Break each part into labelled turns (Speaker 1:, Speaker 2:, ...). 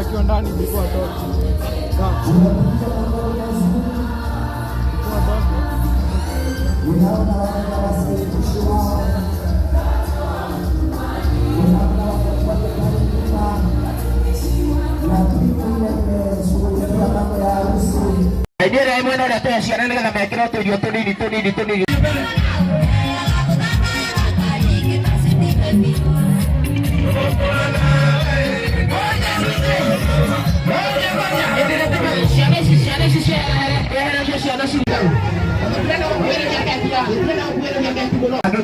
Speaker 1: akiwa ndani ilikuwa dogo.
Speaker 2: Idea ya mwana ndio ciana nĩ getha mekĩra tũirio tũnini.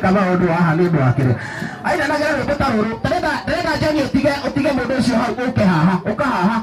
Speaker 2: Kama ũndũ haha nĩ ũndũ wa kĩrĩa aina nagera rwĩmbo ta rũrũ ndĩrenda John ũtige mũndũ ũcio hau ũke haha ũka haha